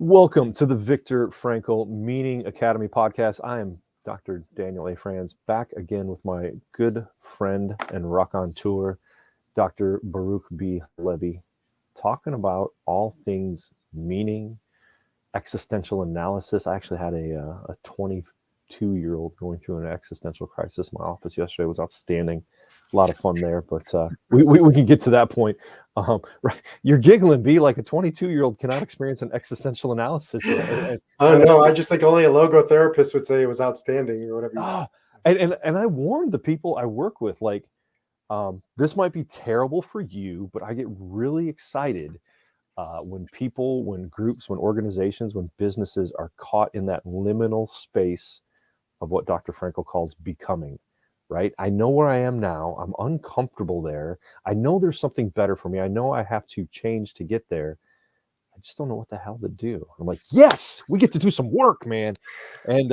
Welcome to the Viktor Frankl Meaning Academy podcast. I am Dr. Daniel A. Franz, back again with my good friend and raconteur, Dr. Baruch B. Levy, talking about all things meaning, existential analysis. I actually had a 22-year-old going through an existential crisis in my office yesterday. It was outstanding. A lot of fun there, but we can get to that point. Right. You're giggling, B, like a 22-year-old cannot experience an existential analysis yet. Oh no, I just think only a logotherapist would say it was outstanding or whatever you said. Ah, and I warned the people I work with, like, this might be terrible for you, but I get really excited when people, when groups, when organizations, when businesses are caught in that liminal space of what Dr. Frankl calls becoming, right? I know where I am now. I'm uncomfortable there. I know there's something better for me. I know I have to change to get there. I just don't know what the hell to do. I'm like, yes, we get to do some work, man. And,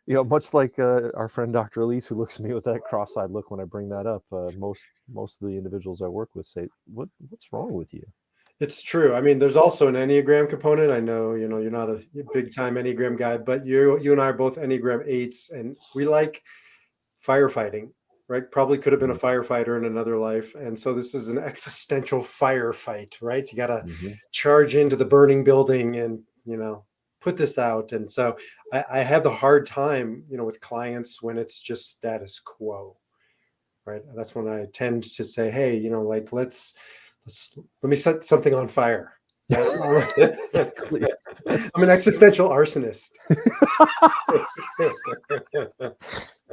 much like our friend Dr. Elise, who looks at me with that cross-eyed look when I bring that up, most of the individuals I work with say, what's wrong with you? It's true. I mean, there's also an Enneagram component. I know, you're not a big time Enneagram guy, but you and I are both Enneagram 8s, and we like firefighting, right? Probably could have been a firefighter in another life. And so this is an existential firefight, right? You got to Mm-hmm. charge into the burning building and, put this out. And so I have the hard time, with clients when it's just status quo, right? That's when I tend to say, hey, like, let me set something on fire. Exactly. I'm an existential arsonist.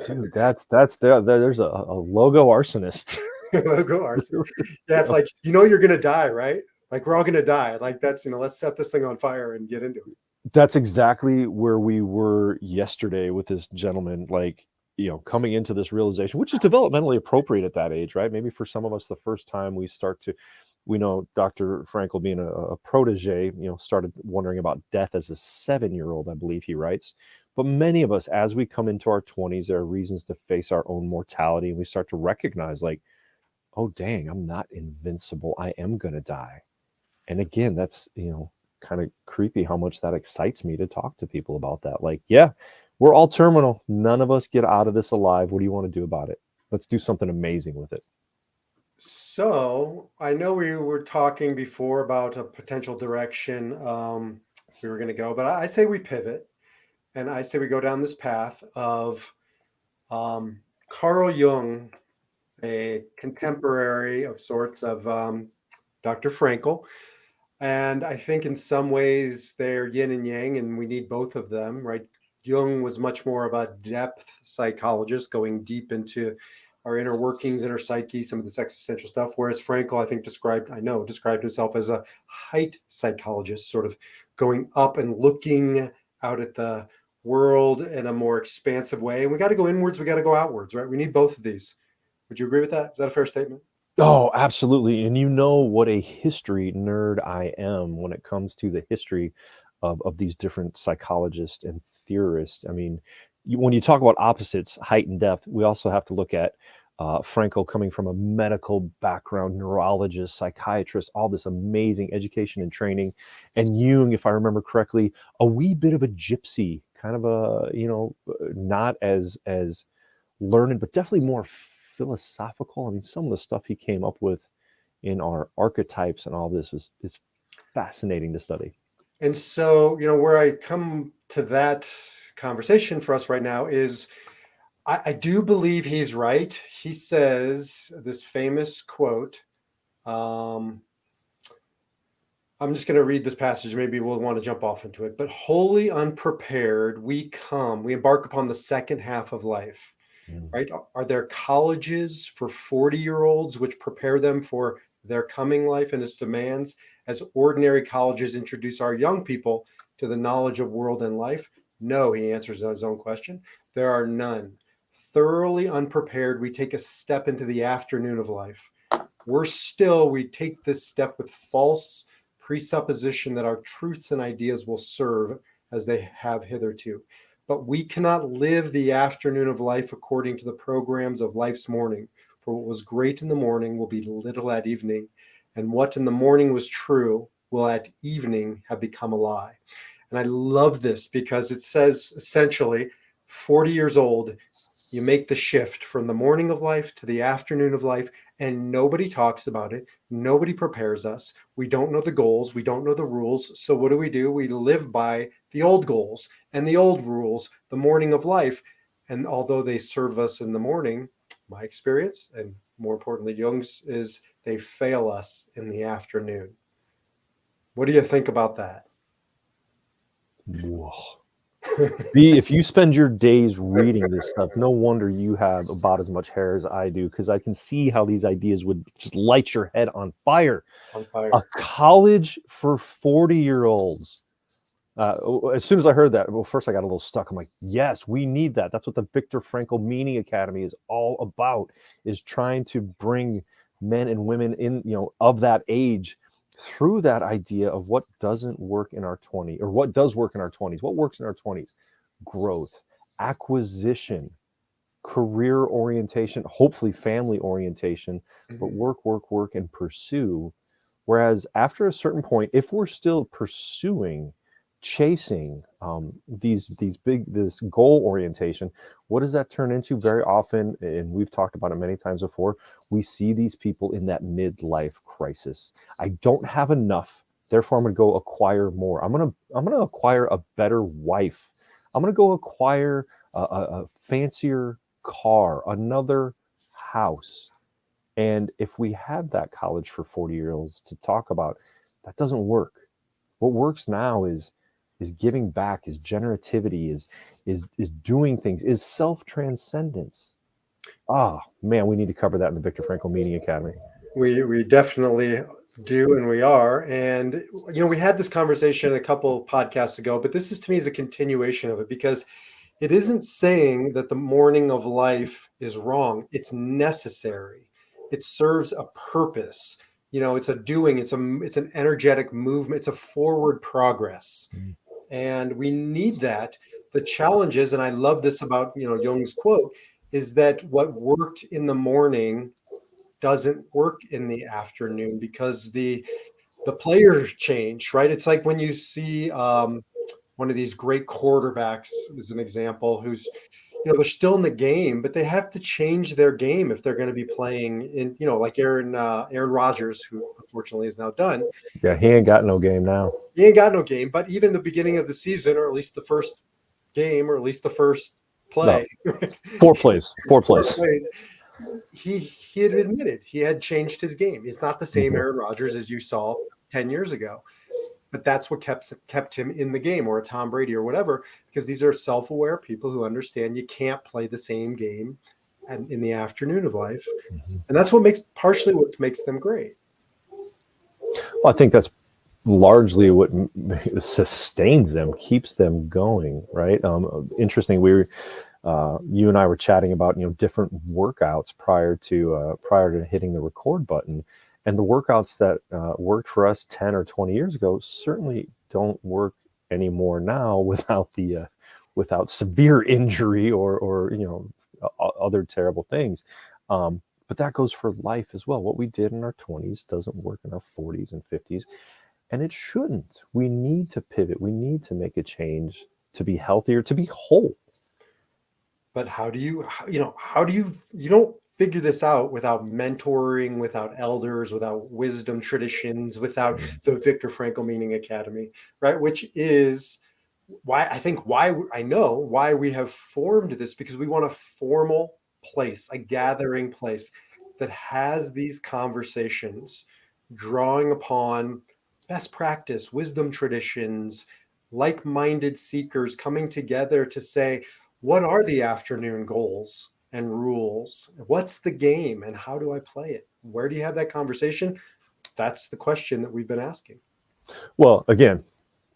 Dude, that's there's a logo arsonist. Logo arson. Yeah, it's like, you're gonna die, right? Like, we're all gonna die. Like, that's, let's set this thing on fire and get into it. That's exactly where we were yesterday with this gentleman, like, coming into this realization, which is developmentally appropriate at that age, right? Maybe for some of us, the first time we know Dr. Frankl, being a protege, started wondering about death as a 7-year-old, I believe he writes. But many of us, as we come into our 20s, there are reasons to face our own mortality. And we start to recognize, like, oh, dang, I'm not invincible. I am going to die. And again, that's, kind of creepy how much that excites me to talk to people about that. Like, yeah, we're all terminal. None of us get out of this alive. What do you want to do about it? Let's do something amazing with it. So I know we were talking before about a potential direction we were going to go, but I say we pivot, and I say we go down this path of Carl Jung, a contemporary of sorts of Dr. Frankl. And I think in some ways they're yin and yang, and we need both of them, right? Jung was much more of a depth psychologist, going deep into our inner workings, inner psyche, some of this existential stuff. Whereas Frankl, I think, described himself as a height psychologist, sort of going up and looking out at the world in a more expansive way. And we got to go inwards, we got to go outwards, right? We need both of these. Would you agree with that? Is that a fair statement? Oh, absolutely. And you know what a history nerd I am when it comes to the history of these different psychologists and theorists. I mean, when you talk about opposites, height and depth, we also have to look at Frankl coming from a medical background, neurologist, psychiatrist, all this amazing education and training. And Jung, if I remember correctly, a wee bit of a gypsy, kind of a, not as learned, but definitely more philosophical. I mean, some of the stuff he came up with in our archetypes and all this is fascinating to study. And so, where I come to that conversation for us right now is I do believe he's right. He says this famous quote. I'm just going to read this passage. Maybe we'll want to jump off into it. But wholly unprepared, we embark upon the second half of life, right? Are there colleges for 40-year-olds which prepare them for their coming life and its demands, as ordinary colleges introduce our young people to the knowledge of world and life? No, he answers his own question. There are none. Thoroughly unprepared, we take a step into the afternoon of life. Worse still, we take this step with false presupposition that our truths and ideas will serve as they have hitherto. But we cannot live the afternoon of life according to the programs of life's morning. For what was great in the morning will be little at evening, and what in the morning was true will at evening have become a lie. And I love this because it says essentially 40 years old, you make the shift from the morning of life to the afternoon of life, and nobody talks about it. Nobody prepares us. We don't know the goals. We don't know the rules. So what do? We live by the old goals and the old rules, the morning of life. And although they serve us in the morning, my experience, and more importantly, Jung's, is they fail us in the afternoon. What do you think about that? Whoa. If you spend your days reading this stuff, no wonder you have about as much hair as I do, because I can see how these ideas would just light your head on fire. On A fire. college for 40-year-olds. As soon as I heard that, well, first I got a little stuck. I'm like, yes, we need that. That's what the Viktor Frankl Meaning Academy is all about, is trying to bring men and women in, of that age through that idea of what doesn't work in our 20s, or what does work in our 20s. What works in our 20s? Growth, acquisition, career orientation, hopefully family orientation, but Mhm. work, and pursue. Whereas after a certain point, if we're still pursuing, chasing this goal orientation, what does that turn into? Very often, and we've talked about it many times before, we see these people in that midlife crisis. I don't have enough, therefore I'm going to go acquire more. I'm going to acquire a better wife. I'm going to go acquire a fancier car, another house. And if we had that college for 40-year-olds to talk about, that doesn't work. What works now is giving back, is generativity, is doing things, is self-transcendence. Ah, man, we need to cover that in the Viktor Frankl Meaning Academy. We definitely do, and we are. And we had this conversation a couple podcasts ago, but this is, to me, is a continuation of it, because it isn't saying that the morning of life is wrong. It's necessary. It serves a purpose. It's a doing. It's an energetic movement. It's a forward progress, Mm. and we need that. The challenge is, and I love this about Jung's quote, is that what worked in the morning doesn't work in the afternoon, because the players change, right? It's like when you see one of these great quarterbacks, as an example, who's they're still in the game, but they have to change their game if they're going to be playing in, like Aaron Rodgers, who unfortunately is now done. Yeah, he ain't got no game now. He ain't got no game, but even the beginning of the season, or at least the first game, or at least the first No, play, four plays, four four plays. plays, he had admitted he had changed his game. It's not the same Mhm. Aaron Rodgers as you saw 10 years ago, but that's what kept him in the game, or a Tom Brady or whatever, because these are self-aware people who understand you can't play the same game and in the afternoon of life. Mhm. And that's partially what makes them great. Well, I think that's largely what sustains them, keeps them going, right? Interesting. You and I were chatting about different workouts prior to hitting the record button, and the workouts that worked for us 10 or 20 years ago certainly don't work anymore now without severe injury or other terrible things. But that goes for life as well. What we did in our 20s doesn't work in our 40s and 50s, and it shouldn't. We need to pivot. We need to make a change to be healthier, to be whole. But how do you don't figure this out without mentoring, without elders, without wisdom traditions, without the Viktor Frankl Meaning Academy, right? Which is why I know why we have formed this, because we want a formal place, a gathering place that has these conversations, drawing upon best practice, wisdom traditions, like-minded seekers coming together to say, what are the afternoon goals and rules? What's the game and how do I play it? Where do you have that conversation? That's the question that we've been asking. Well, again,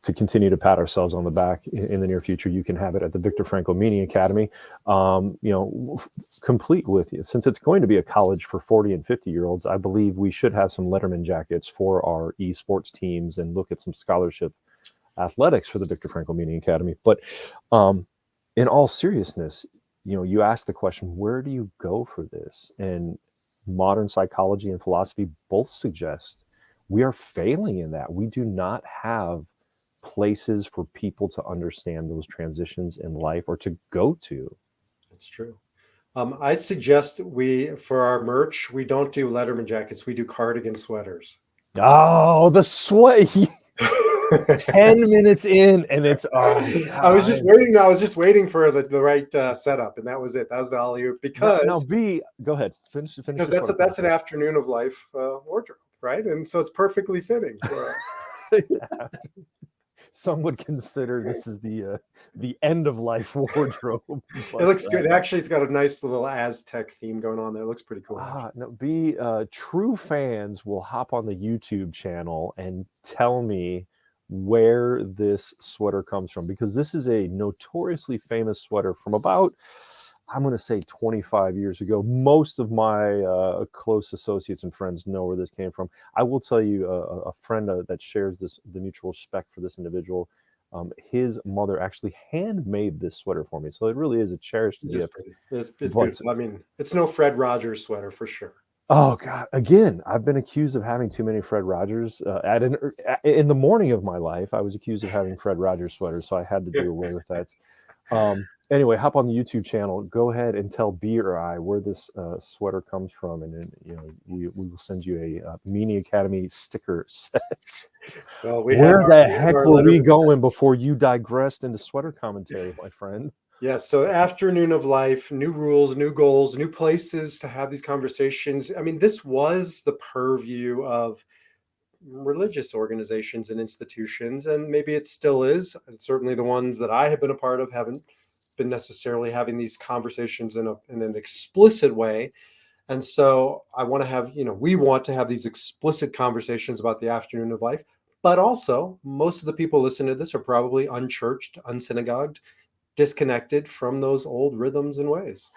to continue to pat ourselves on the back in the near future, you can have it at the Viktor Frankl Meaning Academy. Complete with you. Since it's going to be a college for 40 and 50-year-olds, I believe we should have some Letterman jackets for our esports teams and look at some scholarship athletics for the Viktor Frankl Meaning Academy. But in all seriousness, you ask the question, where do you go for this? And modern psychology and philosophy both suggest we are failing in that. We do not have places for people to understand those transitions in life or to go to. That's true. I suggest for our merch, we don't do Letterman jackets. We do cardigan sweaters. Oh, the sweat. 10 minutes in and it's, oh I God, was just waiting. I was just waiting for the right setup, and that was it. That was the alley-oop now because B, go ahead. Finish because your thought. that's an afternoon of life wardrobe, right? And so it's perfectly fitting for. Yeah. Some would consider this is the end of life wardrobe, It but looks good. Actually, it's got a nice little Aztec theme going on there. It looks pretty cool. no, B, true fans will hop on the YouTube channel and tell me where this sweater comes from, because this is a notoriously famous sweater from about, I'm going to say 25 years ago. Most of my close associates and friends know where this came from. I will tell you, a friend that shares the mutual respect for this individual, his mother actually handmade this sweater for me. So it really is a cherished It's just gift. pretty. It's But beautiful. I mean, it's no Fred Rogers sweater for sure. oh God, again, I've been accused of having too many Fred Rogers. In the morning of my life, I was accused of having Fred Rogers sweaters, so I had to do away with that. Anyway, hop on the YouTube channel. Go ahead and tell B or I where this sweater comes from, and then we will send you a Meanie Academy sticker set. Well, Where the we have heck our were we Letterman. going before you digressed into sweater commentary, my friend? Yes, so afternoon of life, new rules, new goals, new places to have these conversations. I mean, this was the purview of religious organizations and institutions, and maybe it still is. Certainly, the ones that I have been a part of haven't been necessarily having these conversations in an explicit way. And so I want to have, we want to have these explicit conversations about the afternoon of life. But also, most of the people listening to this are probably unchurched, unsynagogued, disconnected from those old rhythms and ways.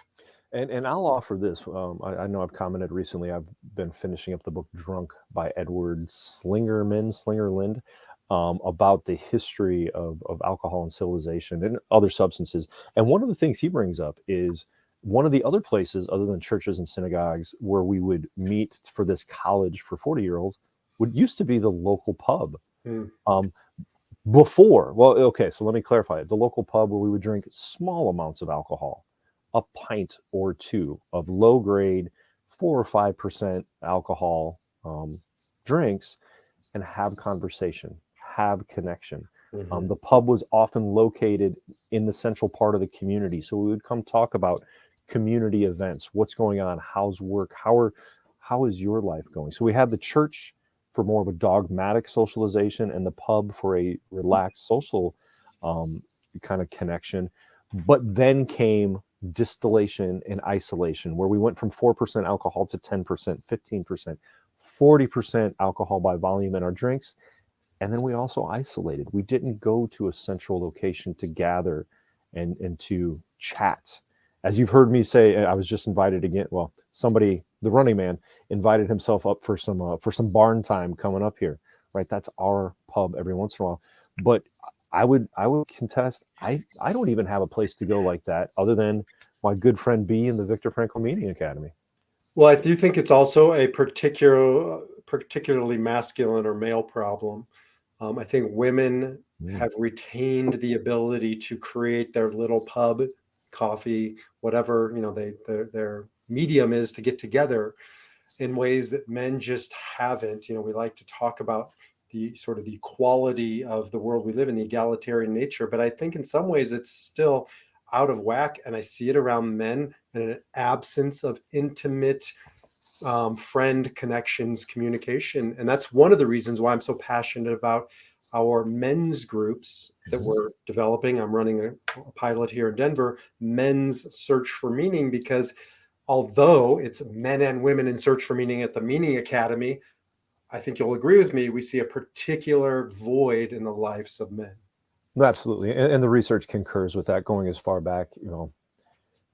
And I'll offer this. I know I've commented recently. I've been finishing up the book "Drunk" by Edward Slingerland, about the history of alcohol and civilization and other substances. And one of the things he brings up is one of the other places, other than churches and synagogues, where we would meet for this college for 40-year-olds would used to be the local pub. Mm. Um, Before, well, okay, so let me clarify it. The local pub where we would drink small amounts of alcohol, a pint or two of low grade, 4 or 5% alcohol drinks, and have conversation, have connection. Hmm. The pub was often located in the central part of the community. So we would come talk about community events, what's going on, how's work, how is your life going? So we had the church for more of a dogmatic socialization and the pub for a relaxed social um, kind of connection. But then came distillation and isolation, where we went from 4% alcohol to 10%, 15%, 40% alcohol by volume in our drinks. And then we also isolated. We didn't go to a central location to gather and to chat. As you've heard me say, I was just invited again. Well, somebody, the running man, invited himself up for some barn time coming up here. Right, that's our pub every once in a while. But I would contest. I don't even have a place to go like that other than my good friend B in the Viktor Frankl Meeting Academy. Well, I do think it's also a particularly masculine or male problem. I think women Mm. have retained the ability to create their little pub, coffee, whatever their medium is to get together in ways that men just haven't. We like to talk about the sort of the equality of the world we live in, the egalitarian nature, but I think in some ways it's still out of whack, and I see it around men and an absence of intimate friend connections, communication. And that's one of the reasons why I'm so passionate about our men's groups that Mhm. we're developing. I'm running a pilot here in Denver, Men's Search for Meaning, because although it's men and women in search for meaning at the Meaning Academy, I think you'll agree with me, we see a particular void in the lives of men. Absolutely, and the research concurs with that, going as far back,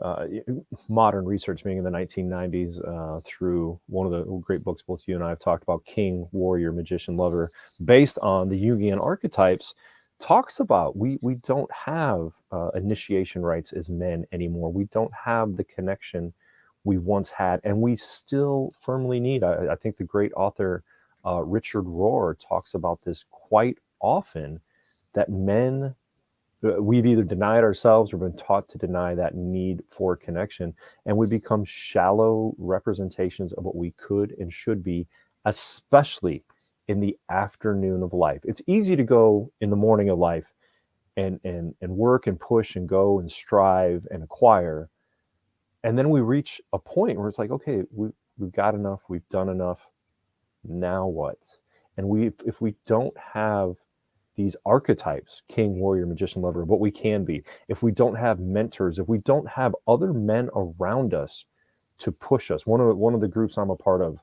uh, modern research being in the 1990s, through one of the great books both you and I have talked about, King, Warrior, Magician, Lover, based on the Jungian archetypes, talks about we don't have initiation rites as men anymore. We don't have the connection we once had, and we still firmly need. I think the great author Richard Rohr talks about this quite often, that men, we've either denied ourselves or been taught to deny that need for connection, and we become shallow representations of what we could and should be, especially in the afternoon of life. It's easy to go in the morning of life and work and push and go and strive and acquire, and then we reach a point where it's like, okay, we've got enough, we've done enough, now what? And if we don't have these archetypes, king, warrior, magician, lover, of what we can be, if we don't have mentors, if we don't have other men around us to push us. One of the groups I'm a part of,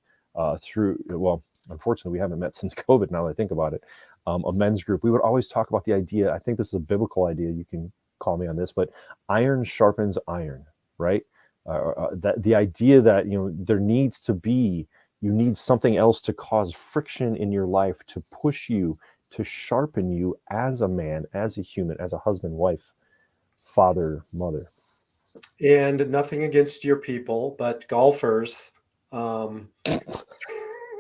unfortunately we haven't met since COVID, now that I think about it, a men's group, we would always talk about the idea, I think this is a biblical idea, you can call me on this, but iron sharpens iron, right? That the idea that, there needs to be, you need something else to cause friction in your life, to push you, to sharpen you as a man, as a human, as a husband, wife, father, mother. And nothing against your people, but golfers. Um,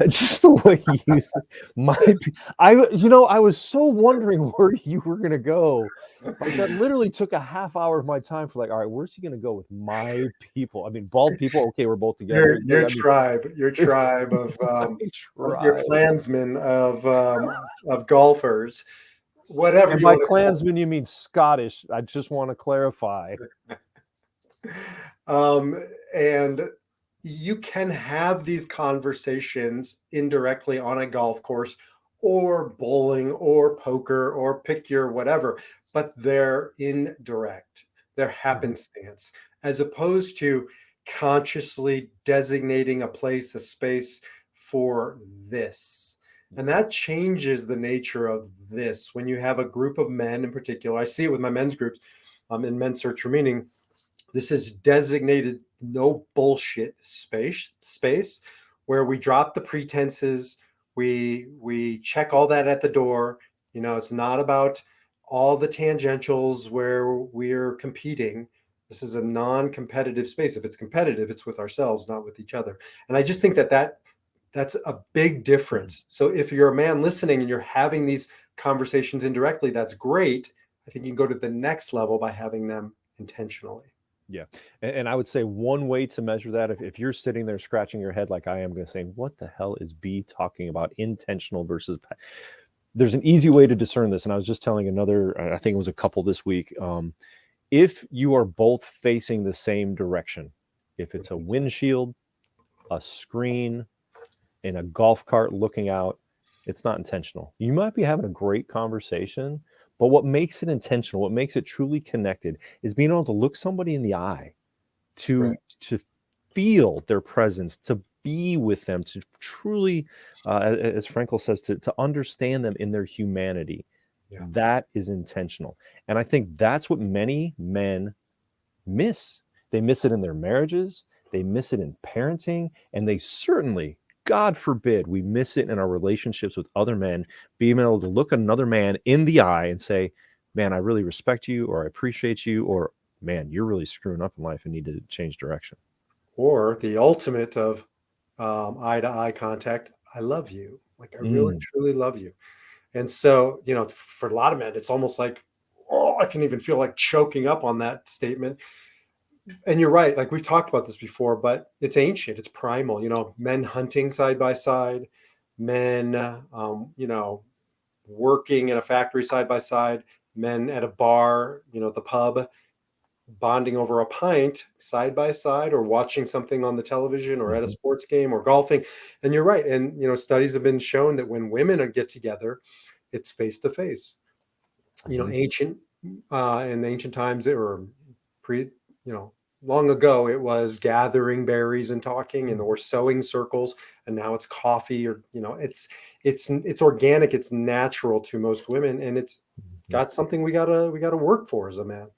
Just the way you use it. I was so wondering where you were gonna go. Like, that literally took a half hour of my time for, like, all right, where's he gonna go with my people? I mean, bald people, okay, we're both together. your I mean, tribe I of your tried. clansmen of golfers, whatever And you by want to call Klansman, you mean Scottish. I just want to clarify. it. And you can have these conversations indirectly on a golf course or bowling or poker or pick your whatever, but they're indirect, they're Mhm. happenstance, as opposed to consciously designating a place, a space for this. And that changes the nature of this. When you have a group of men in particular, I see it with my men's groups, in Men's Search for Meaning, this is designated no bullshit space where we drop the pretenses, we check all that at the door. It's not about all the tangentials where we're competing. This is a non-competitive space. If it's competitive, it's with ourselves, not with each other. And I just think that's a big Mhm. difference. So if you're a man listening and you're having these conversations indirectly, that's great. I think you can go to the next level by having them intentionally. Yeah. And I would say one way to measure that, if you're sitting there scratching your head like I am, going to say, what the hell is B talking about? Intentional versus. There's an easy way to discern this. And I was just telling another, I think it was a couple this week. If you are both facing the same direction, if it's a windshield, a screen, in a golf cart looking out, it's not intentional. You might be having a great conversation, but what makes it intentional, what makes it truly connected, is being able to look somebody in the eye, Right. to feel their presence, to be with them, to truly, as Frankel says, to understand them in their humanity. Yeah. That is intentional, and I think that's what many men miss. They miss it in their marriages, they miss it in parenting, and they certainly, God forbid, we miss it in our relationships with other men, being able to look another man in the eye and say, man, I really respect you, or I appreciate you, or man, you're really screwing up in life and need to change direction. Or the ultimate of eye to eye contact. I love you. Like, I really, Mm. truly love you. And so, for a lot of men, it's almost like, oh, I can even feel like choking up on that statement. And you're right. Like, we've talked about this before, but it's ancient, it's primal, men hunting side by side, men, working in a factory side by side, men at a bar, the pub, bonding over a pint side by side, or watching something on the television, or at a Mhm. sports game, or golfing. And you're right. And studies have been shown that when women get together, it's face to face. Mhm. Ancient in ancient times, it were pre you know long ago, it was gathering berries and talking, and there were sewing circles, and now it's coffee, or it's organic, it's natural to most women, and it's Mhm. got something we gotta work for as a man.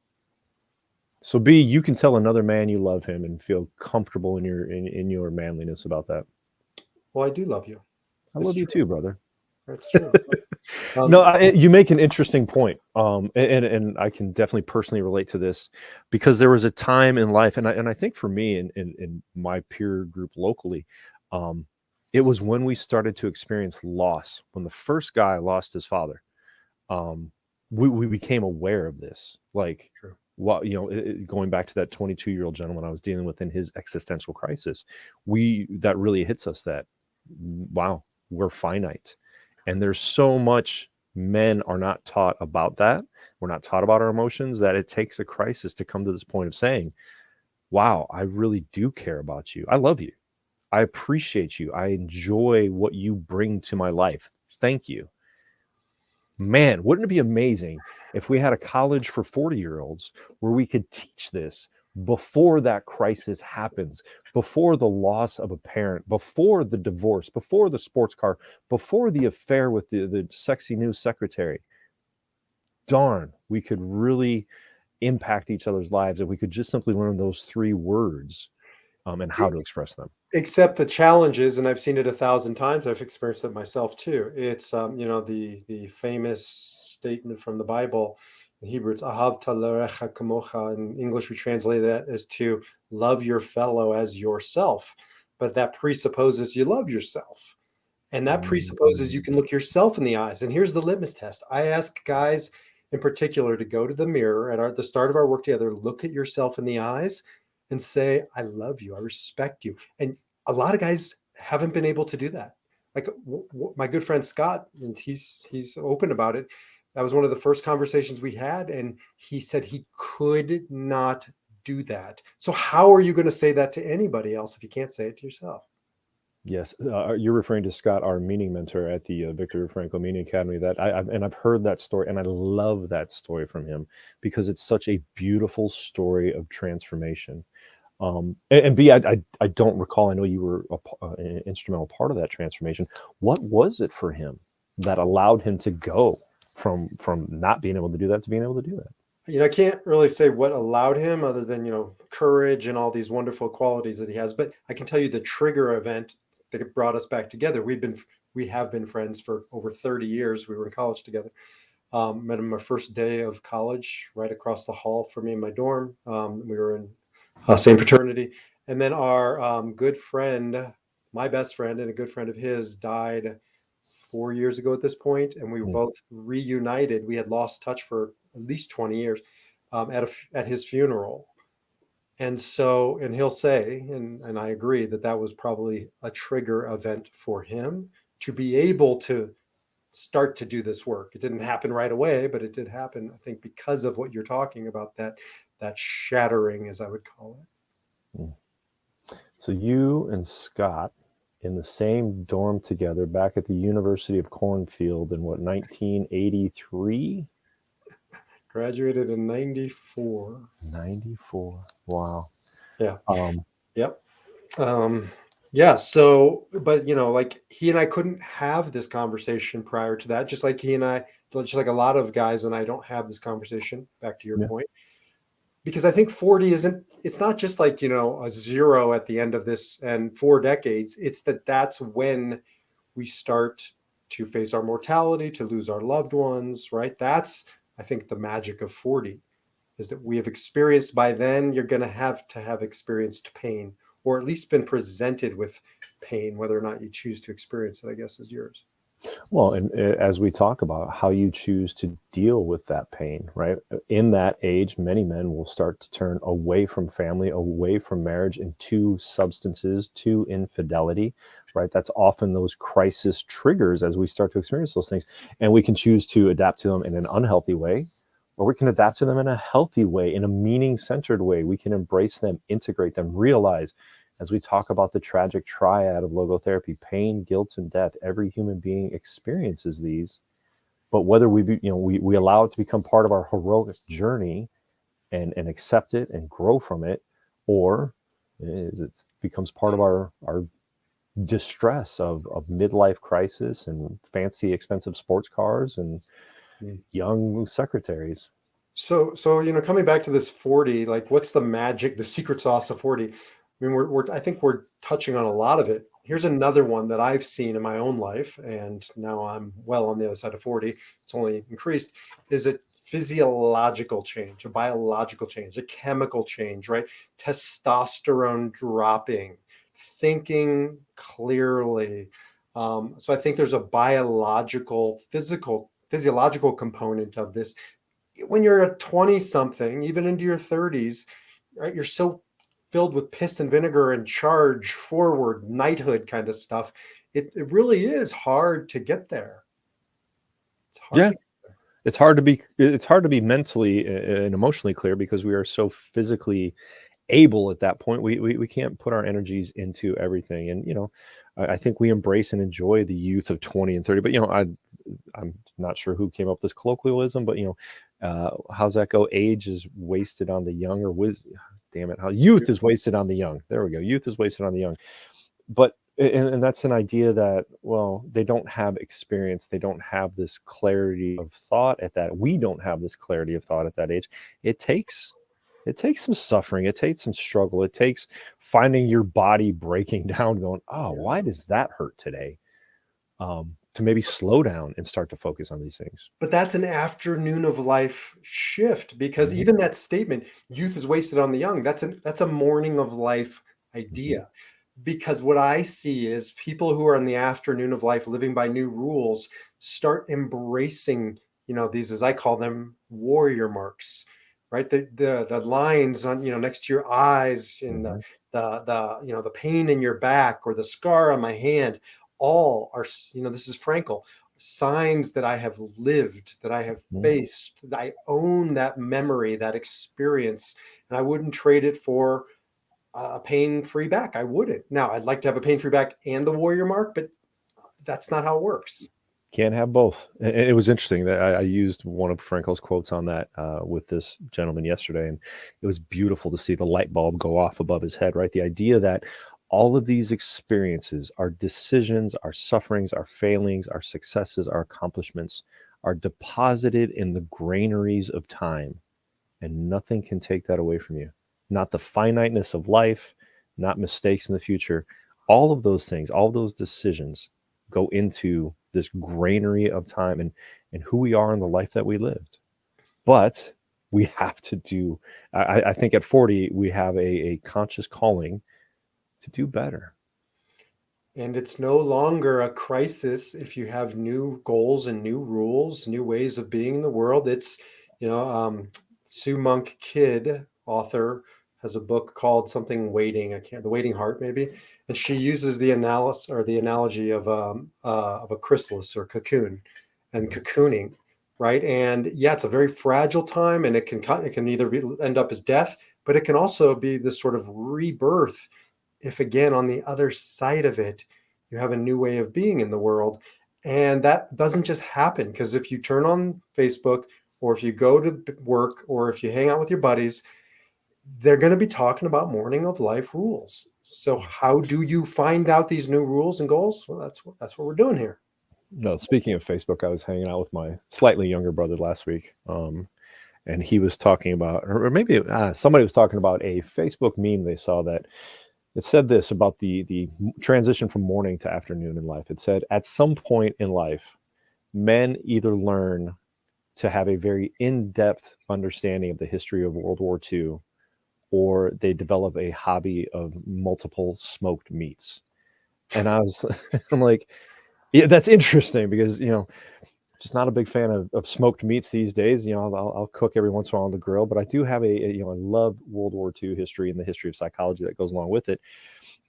So B, you can tell another man you love him and feel comfortable in your manliness about that. Well, I do love you. I It's love you true. too, brother. That's true. No, um you make an interesting point, and I can definitely personally relate to this, because there was a time in life, and I think for me, in my peer group locally, um, It was when we started to experience loss, when the first guy lost his father, um, we became aware of this. Like, True. what, going back to that 22-year-old gentleman I was dealing with in his existential crisis, we that really hits us that, wow, we're finite, and there's so much men are not taught about that. We're not taught about our emotions, that it takes a crisis to come to this point of saying, wow, I really do care about you. I love you. I appreciate you. I enjoy what you bring to my life. Thank you. Man, wouldn't it be amazing if we had a college for 40-year-olds where we could teach this before that crisis happens, before the loss of a parent, before the divorce, before the sports car, before the affair with the sexy new secretary? Darn, we could really impact each other's lives if we could just simply learn those three words, and how to express them. Except the challenges, and I've seen it 1,000 times. I've experienced it myself too. It's the famous statement from the Bible. In Hebrew, it's "Ahavta l'orecha kamocha." In English, we translate that as to love your fellow as yourself. But that presupposes you love yourself, and that presupposes you Mm. can look yourself in the eyes. And here's the litmus test: I ask guys in particular to go to the mirror at the start of our work together, look at yourself in the eyes, and say, "I love you. I respect you." And a lot of guys haven't been able to do that. Like my good friend Scott, and he's open about it. That was one of the first conversations we had, and he said he could not do that. So how are you going to say that to anybody else if you can't say it to yourself? Yes, you're referring to Scott, our meaning mentor at the Victor Frankl Meaning Academy. That I've heard that story, and I love that story from him because it's such a beautiful story of transformation. And B, I don't recall. I know you were an instrumental part of that transformation. What was it for him that allowed him to go from not being able to do that to being able to do that? I can't really say what allowed him other than, courage and all these wonderful qualities that he has. But I can tell you the trigger event that brought us back together. We have been friends for over 30 years. We were in college together. Met him my first day of college, right across the hall from me in my dorm. We were in same fraternity. And then our good friend, my best friend, and a good friend of his died 4 years ago at this point, and we were Mm. both reunited. We had lost touch for at least 20 years at his funeral. And so, and he'll say, and I agree that that was probably a trigger event for him to be able to start to do this work. It didn't happen right away, but it did happen, I think, because of what you're talking about, that shattering, as I would call it. Mm. So you and Scott in the same dorm together back at the University of Cornfield in what, 1983? Graduated in 94. 94. Wow. Yeah. Um, Yep. Um, yeah. So, but like he and I couldn't have this conversation prior to that, just like a lot of guys and I don't have this conversation, back to your yeah. point, because I think 40 it's not just like, a zero at the end of this and 4 decades. It's that's when we start to face our mortality, to lose our loved ones, right? That's, I think, the magic of 40 is that we have experienced by then, you're going to have experienced pain, or at least been presented with pain, whether or not you choose to experience it, I guess, is yours. Well, and as we talk about how you choose to deal with that pain, right? In that age, many men will start to turn away from family, away from marriage, into substances, to infidelity, right? That's often those crisis triggers as we start to experience those things. And we can choose to adapt to them in an unhealthy way, or we can adapt to them in a healthy way, in a meaning centered way. We can embrace them, integrate them, realize, as we talk about the tragic triad of logotherapy, pain, guilt, and death, every human being experiences these. But whether we allow it to become part of our heroic journey and accept it and grow from it, or it becomes part of our distress of midlife crisis and fancy expensive sports cars and Mm. young secretaries. So coming back to this 40, like what's the magic, the secret sauce of 40? I mean, I think we're touching on a lot of it. Here's another one that I've seen in my own life, and now I'm well on the other side of 40. It's only increased. Is a physiological change, a biological change, a chemical change, right? Testosterone dropping, thinking clearly. So I think there's a biological, physiological component of this. When you're a 20 something, even into your 30s, right, you're so filled with piss and vinegar and charge forward knighthood kind of stuff. It really is hard to get there. It's hard Yeah, to. it's hard to be mentally and emotionally clear because we are so physically able at that point. We can't put our energies into everything. And I think we embrace and enjoy the youth of 20 and 30. But I'm not sure who came up with this colloquialism, but how's that go? Age is wasted on the young, or damn it, how youth is wasted on the young. There we go. Youth is wasted on the young. But and that's an idea that, well, they don't have experience, they don't have this clarity of thought at that. We don't have this clarity of thought at that age. it takes it takes some suffering, it takes some struggle, it takes finding your body breaking down, going, oh, Yeah. why does that hurt today, to maybe slow down and start to focus on these things. But that's an afternoon of life shift, because Hmm. even that statement, youth is wasted on the young, that's a morning of life Hmm. idea. Because what I see is people who are in the afternoon of life living by new rules start embracing, these, as I call them, warrior marks, right? The lines on, next to your eyes, and the Hmm. the pain in your back, or the scar on my hand, all are, this is Frankel, signs that I have lived, that I have faced, that I own that memory, that experience, and I wouldn't trade it for a pain-free back. I wouldn't. Now, I'd like to have a pain-free back and the warrior mark, but that's not how it works. Can't have both. And it was interesting that I used one of Frankel's quotes on that, with this gentleman yesterday, and it was beautiful to see the light bulb go off above his head. Right, the idea that all of these experiences, our decisions, our sufferings, our failings, our successes, our accomplishments, are deposited in the granaries of time, and nothing can take that away from you. Not the finiteness of life, not mistakes in the future. All of those things, all of those decisions go into this granary of time, and who we are in the life that we lived. But we have to do, I think at 40, we have a conscious calling to do better. And it's no longer a crisis if you have new goals and new rules, new ways of being in the world. It's, Sue Monk Kidd, author, has a book called something waiting. I can't, The Waiting Heart, maybe. And she uses the analysis, or the analogy of a chrysalis or cocoon, and Mhm. cocooning, right? And yeah, it's a very fragile time, and it can either end up as death, but it can also be this sort of rebirth if, again, on the other side of it, you have a new way of being in the world. And that doesn't just happen, because if you turn on Facebook, or if you go to work, or if you hang out with your buddies, they're going to be talking about morning of life rules. So how do you find out these new rules and goals? Well, that's what we're doing here. No, speaking of Facebook, I was hanging out with my slightly younger brother last week, and he was talking about, or maybe somebody was talking about a Facebook meme they saw that it said this about the transition from morning to afternoon in life. It said, at some point in life, men either learn to have a very in-depth understanding of the history of World War II, or they develop a hobby of multiple smoked meats. And I was, I'm like, yeah, that's interesting because just not a big fan of smoked meats these days. I'll cook every once in a while on the grill, but I do have I love World War II history and the history of psychology that goes along with it.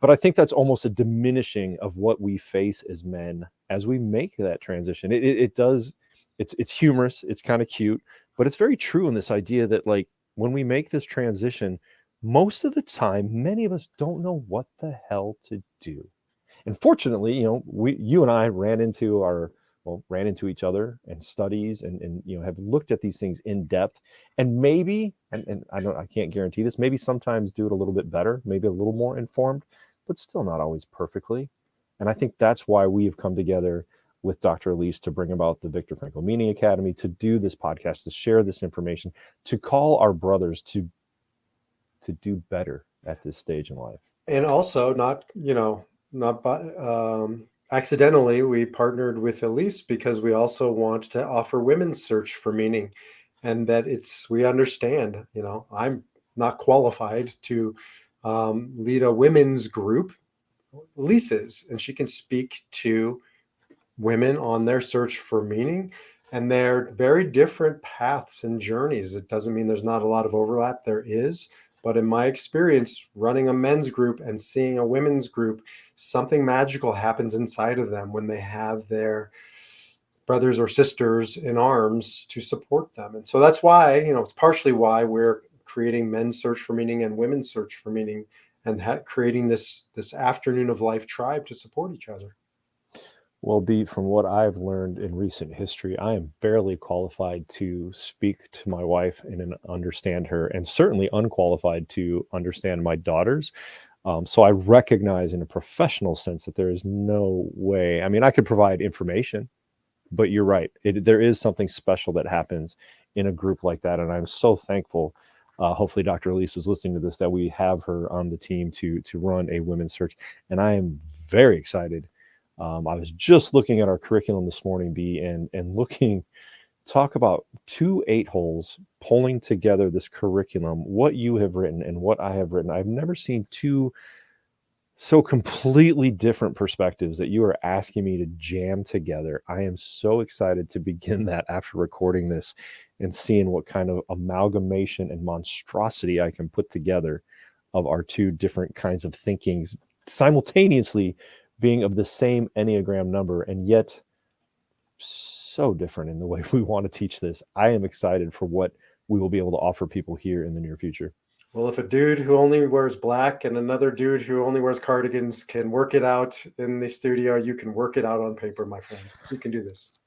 But I think that's almost a diminishing of what we face as men as we make that transition. It does, it's humorous, it's kind of cute, but it's very true in this idea that, like, when we make this transition, most of the time, many of us don't know what the hell to do. And fortunately, you and I ran into each other and studies, and have looked at these things in depth, and maybe, and I can't guarantee this, maybe sometimes do it a little bit better, maybe a little more informed, but still not always perfectly. And I think that's why we have come together with Dr. Elise to bring about the Viktor Frankl Meaning Academy, to do this podcast, to share this information, to call our brothers to do better at this stage in life. And also, not by accidentally, we partnered with Elise because we also want to offer women's search for meaning. And that we understand, I'm not qualified to lead a women's group. Elise is, and she can speak to women on their search for meaning and their very different paths and journeys. It doesn't mean there's not a lot of overlap. There is. But in my experience, running a men's group and seeing a women's group, something magical happens inside of them when they have their brothers or sisters in arms to support them. And so that's why, it's partially why we're creating Men's Search for Meaning and Women's Search for Meaning, and creating this afternoon of life tribe to support each other. Well, B, from what I've learned in recent history, I am barely qualified to speak to my wife and understand her, and certainly unqualified to understand my daughters. So I recognize in a professional sense that there is no way. I mean, I could provide information, but you're right. There is something special that happens in a group like that. And I'm so thankful. Hopefully Dr. Elise is listening to this, that we have her on the team to run a women's search. And I am very excited. I was just looking at our curriculum this morning, B, and looking, talk about 2 8-holes pulling together this curriculum, what you have written and what I have written. I've never seen two so completely different perspectives that you are asking me to jam together. I am so excited to begin that after recording this and seeing what kind of amalgamation and monstrosity I can put together of our two different kinds of thinkings simultaneously being of the same Enneagram number and yet so different in the way we want to teach this. I am excited for what we will be able to offer people here in the near future. Well, if a dude who only wears black and another dude who only wears cardigans can work it out in the studio, you can work it out on paper, my friend. You can do this.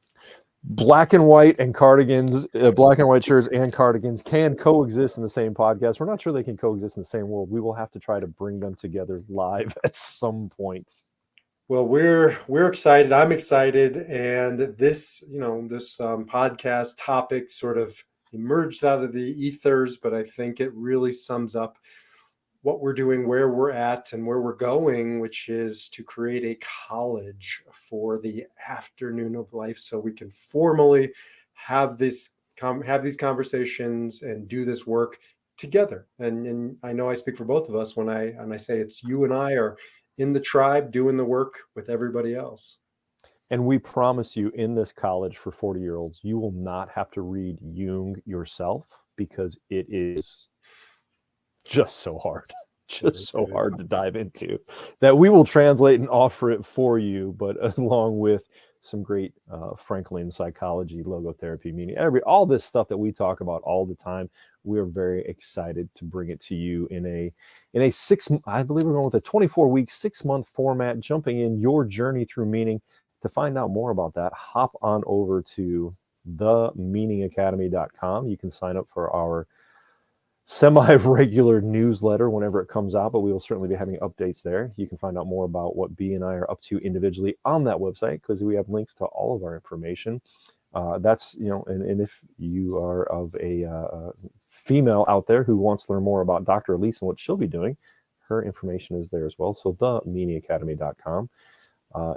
Black and white and cardigans, black and white shirts and cardigans can coexist in the same podcast. We're not sure they can coexist in the same world. We will have to try to bring them together live at some point. Well, we're excited. I'm excited, and this podcast topic sort of emerged out of the ethers, but I think it really sums up what we're doing, where we're at, and where we're going, which is to create a college for the afternoon of life, so we can formally have these conversations and do this work together. And I know I speak for both of us when I say it's you and I are in the tribe doing the work with everybody else. And we promise you, in this college for 40-year-olds, you will not have to read Jung yourself because it is just so hard, just so hard to dive into, that we will translate and offer it for you, but along with some great Franklin psychology, logotherapy, meaning all this stuff that we talk about all the time. We are very excited to bring it to you in a I believe we're going with a 24-week, 6-month format, jumping in your journey through meaning. To find out more about that, hop on over to themeaningacademy.com. You can sign up for our semi-regular newsletter whenever it comes out, but we will certainly be having updates there. You can find out more about what B and I are up to individually on that website, because we have links to all of our information. That's, and if you are of a female out there who wants to learn more about Dr. Elise and what she'll be doing, her information is there as well. So themeaningacademy.com.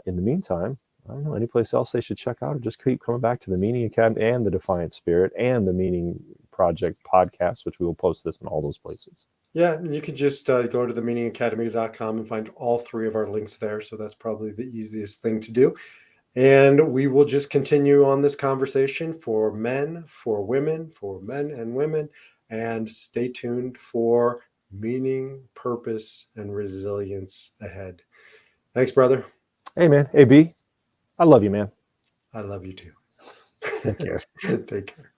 In the meantime, I don't know, any place else they should check out, or just keep coming back to the Meaning Academy and the Defiant Spirit and the Meaning Project podcast, which we will post this in all those places. Yeah, and you can just go to themeaningacademy.com and find all 3 of our links there. So that's probably the easiest thing to do. And we will just continue on this conversation for men, for women, for men and women. And stay tuned for meaning, purpose, and resilience ahead. Thanks, brother. Hey, man. Hey, B. I love you, man. I love you too. Take care. Take care.